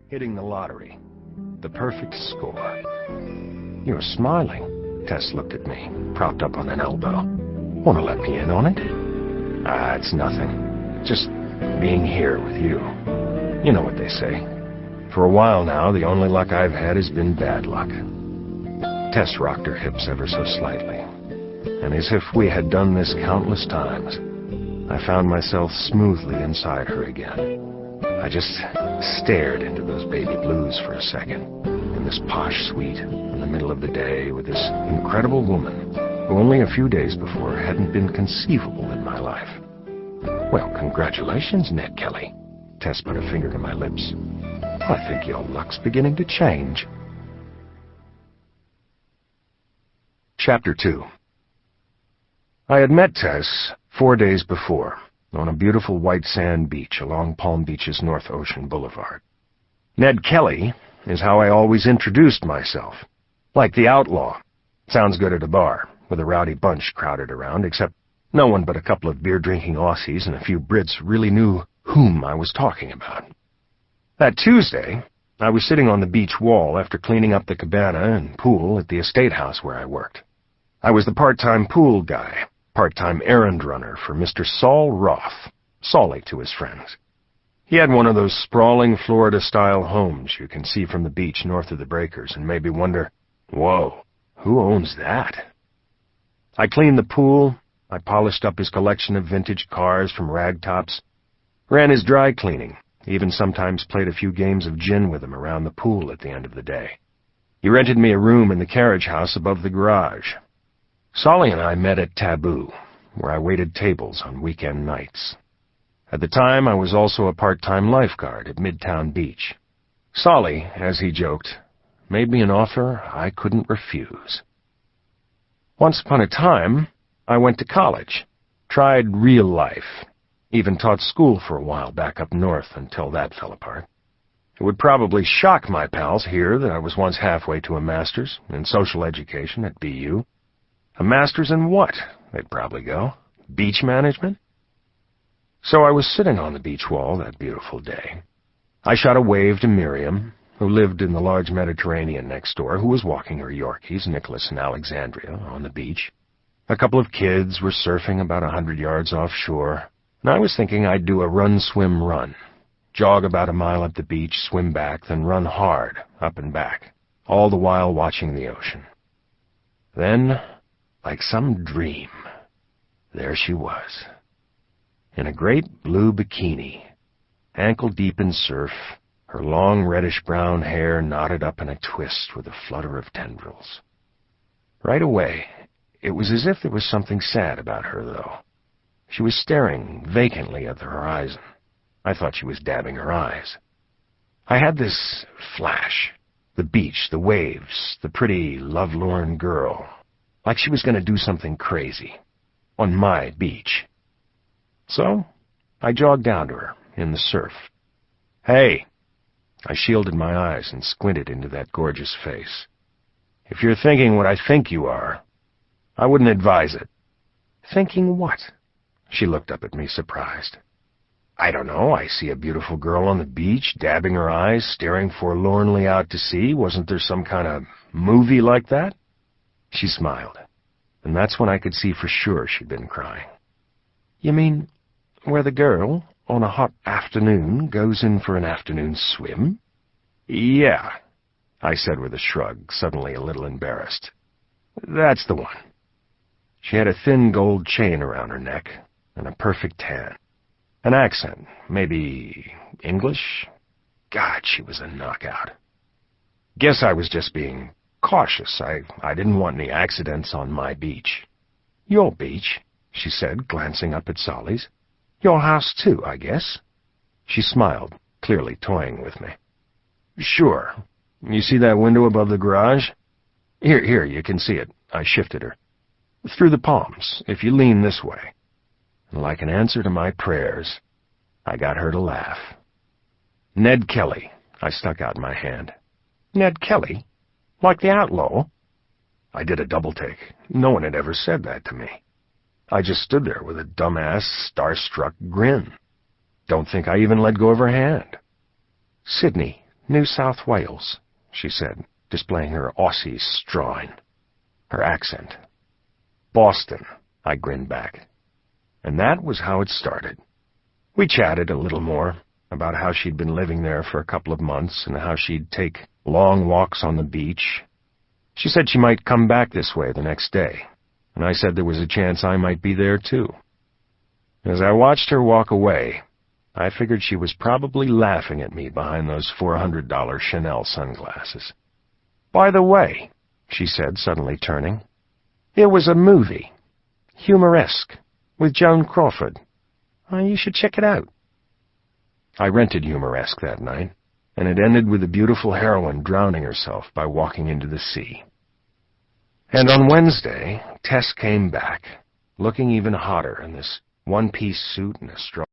Hitting the lottery. The perfect score. You're smiling. Tess looked at me, propped up on an elbow. Want to let me in on it? It's nothing. Just being here with you. You know what they say. For a while now, the only luck I've had has been bad luck. Tess rocked her hips ever so slightly. And as if we had done this countless times, I found myself smoothly inside her again. I just stared into those baby blues for a second, in this posh suite, in the middle of the day, with this incredible woman, who only a few days before hadn't been conceivable in my life. Well, congratulations, Ned Kelly. Tess put a finger to my lips. I think your luck's beginning to change. Chapter 2. I had met Tess 4 days before, on a beautiful white sand beach along Palm Beach's North Ocean Boulevard. Ned Kelly is how I always introduced myself. Like the outlaw. Sounds good at a bar, with a rowdy bunch crowded around, except no one but a couple of beer-drinking Aussies and a few Brits really knew whom I was talking about. That Tuesday, I was sitting on the beach wall after cleaning up the cabana and pool at the estate house where I worked. I was the part-time pool guy, part-time errand runner for Mr. Saul Roth, Solly to his friends. He had one of those sprawling Florida-style homes you can see from the beach north of the breakers and maybe wonder, whoa, who owns that? I cleaned the pool, I polished up his collection of vintage cars from ragtops, ran his dry cleaning, even sometimes played a few games of gin with him around the pool at the end of the day. He rented me a room in the carriage house above the garage. Solly and I met at Taboo, where I waited tables on weekend nights. At the time, I was also a part-time lifeguard at Midtown Beach. Solly, as he joked, made me an offer I couldn't refuse. Once upon a time, I went to college, tried real life, even taught school for a while back up north until that fell apart. It would probably shock my pals here that I was once halfway to a master's in social education at BU. A master's in what? They'd probably go. Beach management? So I was sitting on the beach wall that beautiful day. I shot a wave to Miriam, who lived in the large Mediterranean next door, who was walking her Yorkies, Nicholas and Alexandria, on the beach. A couple of kids were surfing about 100 yards offshore, and I was thinking I'd do a run-swim-run. Jog about a mile up the beach, swim back, then run hard, up and back, all the while watching the ocean. Then, like some dream, there she was, in a great blue bikini, ankle-deep in surf, her long reddish-brown hair knotted up in a twist with a flutter of tendrils. Right away, it was as if there was something sad about her, though. She was staring vacantly at the horizon. I thought she was dabbing her eyes. I had this flash. The beach, the waves, the pretty, lovelorn girl. Like she was going to do something crazy. On my beach. So, I jogged down to her, in the surf. Hey! I shielded my eyes and squinted into that gorgeous face. If you're thinking what I think you are, I wouldn't advise it. Thinking what? She looked up at me, surprised. I don't know, I see a beautiful girl on the beach, dabbing her eyes, staring forlornly out to sea. Wasn't there some kind of movie like that? She smiled, and that's when I could see for sure she'd been crying. You mean where the girl, on a hot afternoon, goes in for an afternoon swim? Yeah, I said with a shrug, suddenly a little embarrassed. That's the one. She had a thin gold chain around her neck, and a perfect tan. An accent, maybe English? God, she was a knockout. Guess I was just being cautious. I didn't want any accidents on my beach. Your beach, she said, glancing up at Solly's. Your house, too, I guess. She smiled, clearly toying with me. Sure. You see that window above the garage? Here, you can see it. I shifted her. Through the palms, if you lean this way. And like an answer to my prayers, I got her to laugh. Ned Kelly, I stuck out my hand. Ned Kelly? Like the outlaw? I did a double-take. No one had ever said that to me. I just stood there with a dumbass, starstruck grin. Don't think I even let go of her hand. Sydney, New South Wales, she said, displaying her Aussie strine, her accent. Boston, I grinned back. And that was how it started. We chatted a little more about how she'd been living there for a couple of months and how she'd take long walks on the beach. She said she might come back this way the next day, and I said there was a chance I might be there too. As I watched her walk away, I figured she was probably laughing at me behind those $400 Chanel sunglasses. By the way, she said, suddenly turning, there was a movie, Humoresque, with Joan Crawford. You should check it out. I rented Humoresque that night, and it ended with the beautiful heroine drowning herself by walking into the sea. And on Wednesday, Tess came back, looking even hotter in this one-piece suit and a straw.